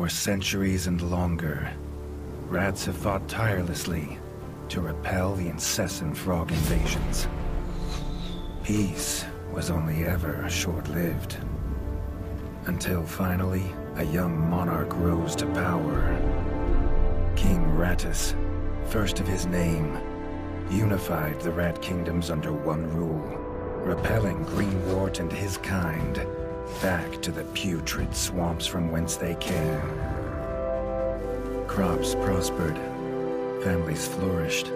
For centuries and longer, rats have fought tirelessly to repel the incessant frog invasions. Peace was only ever short-lived, until finally a young monarch rose to power. King Rattus, first of his name, unified the rat kingdoms under one rule, repelling Greenwort and his kind back to the putrid swamps from whence they came. Crops prospered, families flourished,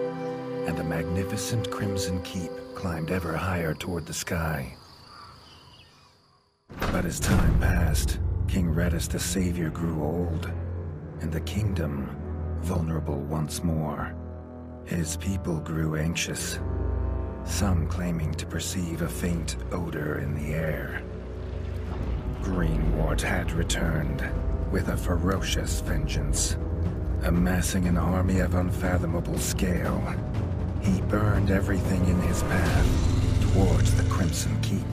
and a magnificent Crimson Keep climbed ever higher toward the sky. But as time passed, King Rattus the Savior grew old, and the kingdom vulnerable once more. His people grew anxious, some claiming to perceive a faint odor in the air. Greenwort had returned with a ferocious vengeance. Amassing an army of unfathomable scale, he burned everything in his path towards the Crimson Keep.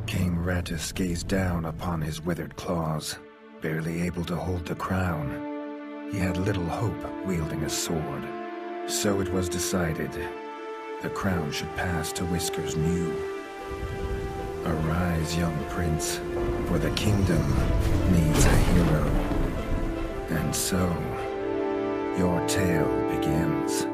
King Rattus gazed down upon his withered claws, barely able to hold the crown. He had little hope wielding a sword, so it was decided the crown should pass to Whiskers New. Arise, young prince, for the kingdom needs a hero. And so, your tale begins.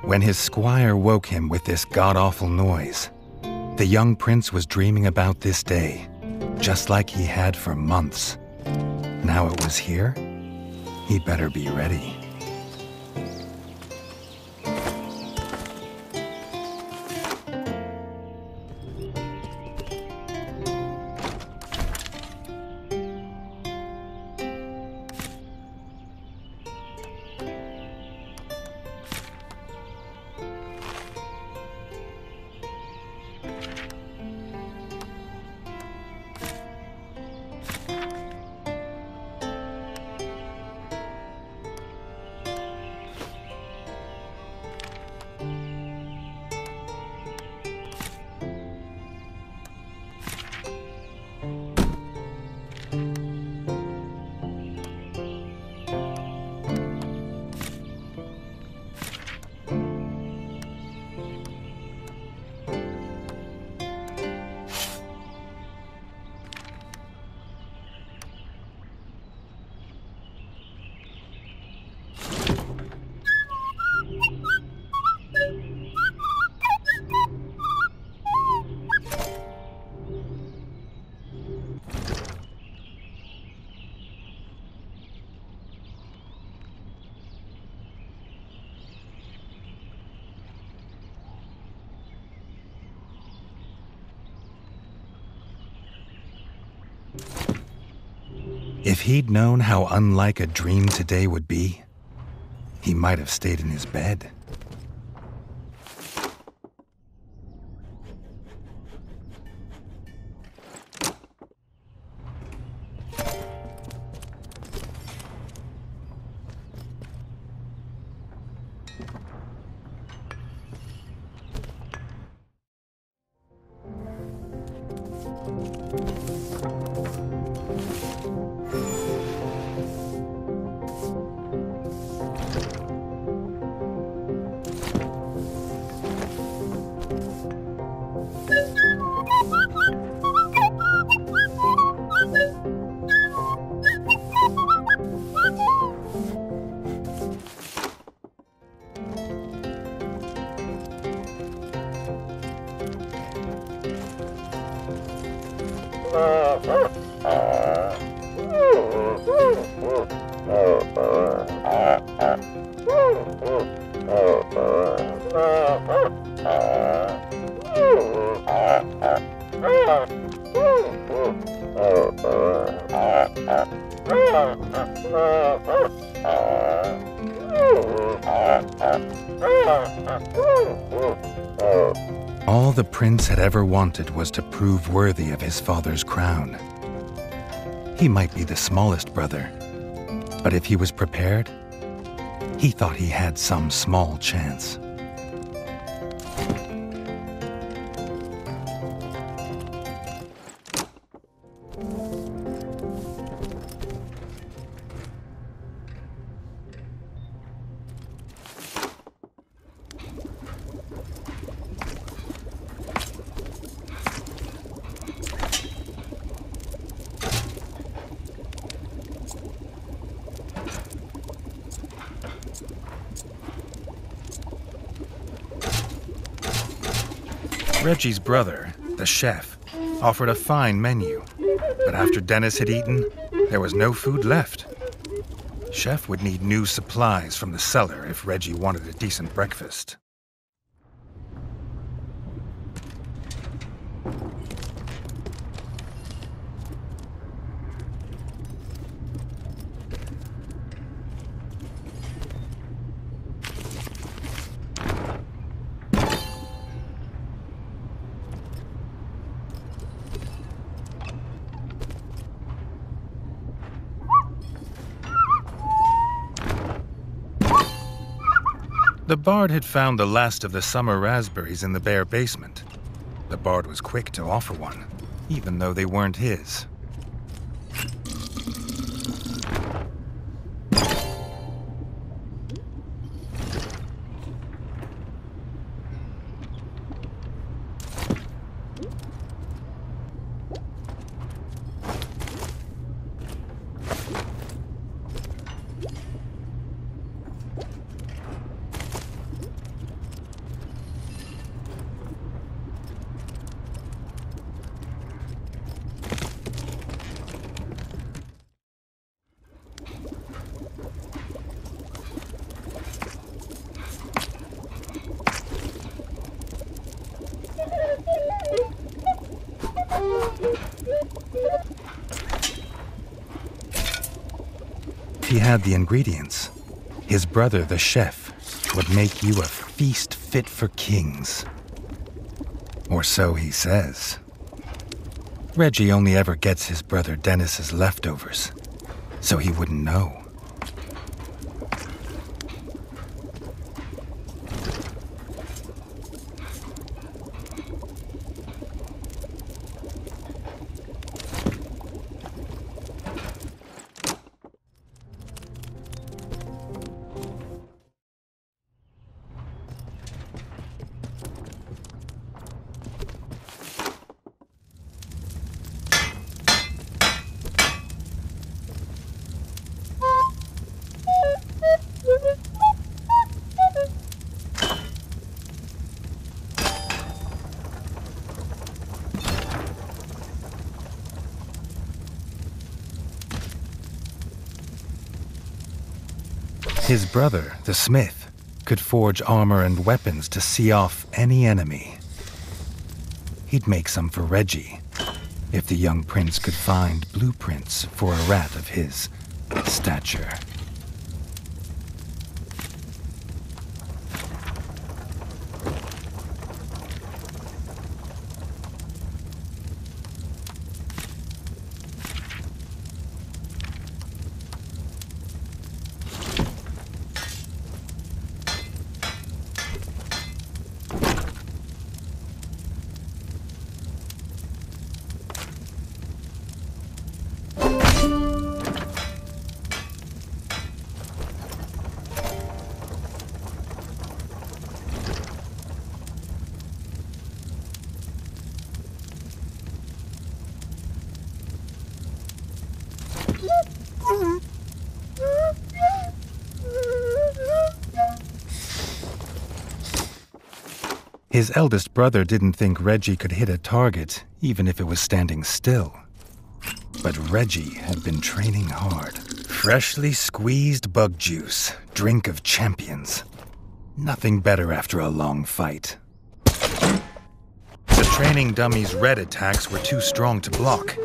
When his squire woke him with this god-awful noise, the young prince was dreaming about this day, just like he had for months. Now it was here, he'd better be ready. If he'd known how unlike a dream today would be, he might have stayed in his bed. All the prince had ever wanted was to prove worthy of his father's crown. He might be the smallest brother, but if he was prepared, he thought he had some small chance. Reggie's brother, the chef, offered a fine menu, but after Dennis had eaten, there was no food left. Chef would need new supplies from the cellar if Reggie wanted a decent breakfast. The Bard had found the last of the summer raspberries in the bare basement. The Bard was quick to offer one, even though they weren't his. He had the ingredients. His brother, the chef, would make you a feast fit for kings. Or so he says. Reggie only ever gets his brother Dennis's leftovers, so he wouldn't know. His brother, the smith, could forge armor and weapons to see off any enemy. He'd make some for Reggie, if the young prince could find blueprints for a rat of his stature. His eldest brother didn't think Reggie could hit a target, even if it was standing still. But Reggie had been training hard. Freshly squeezed bug juice, drink of champions. Nothing better after a long fight. The training dummy's red attacks were too strong to block.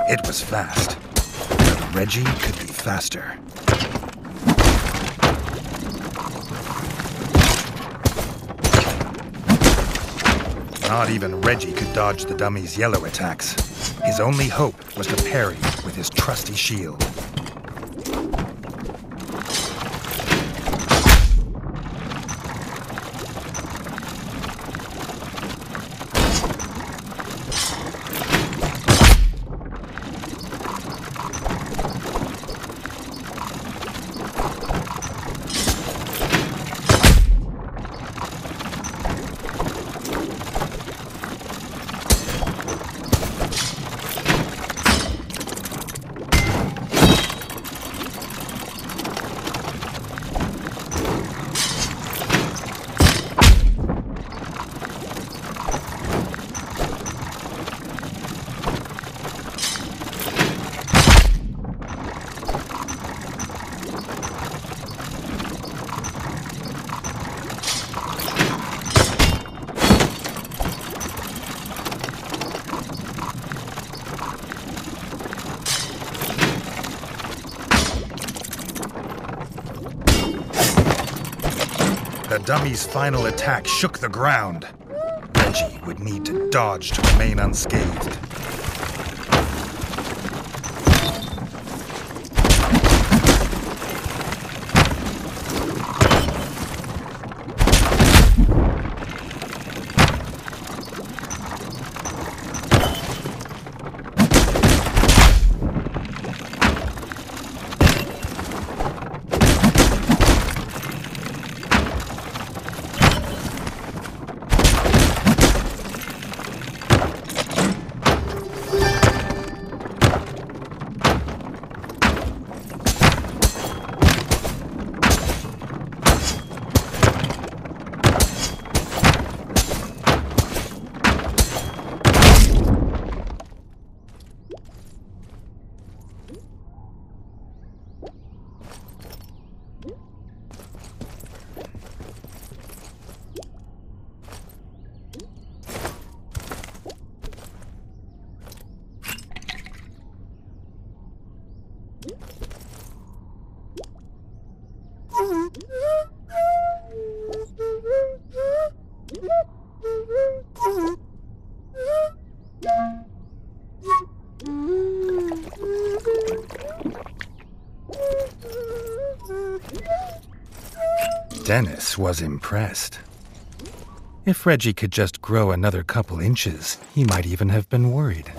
It was fast, Reggie could be faster. Not even Reggie could dodge the dummy's yellow attacks. His only hope was to parry with his trusty shield. The dummy's final attack shook the ground. Reggie would need to dodge to remain unscathed. Dennis was impressed. If Reggie could just grow another couple inches, he might even have been worried.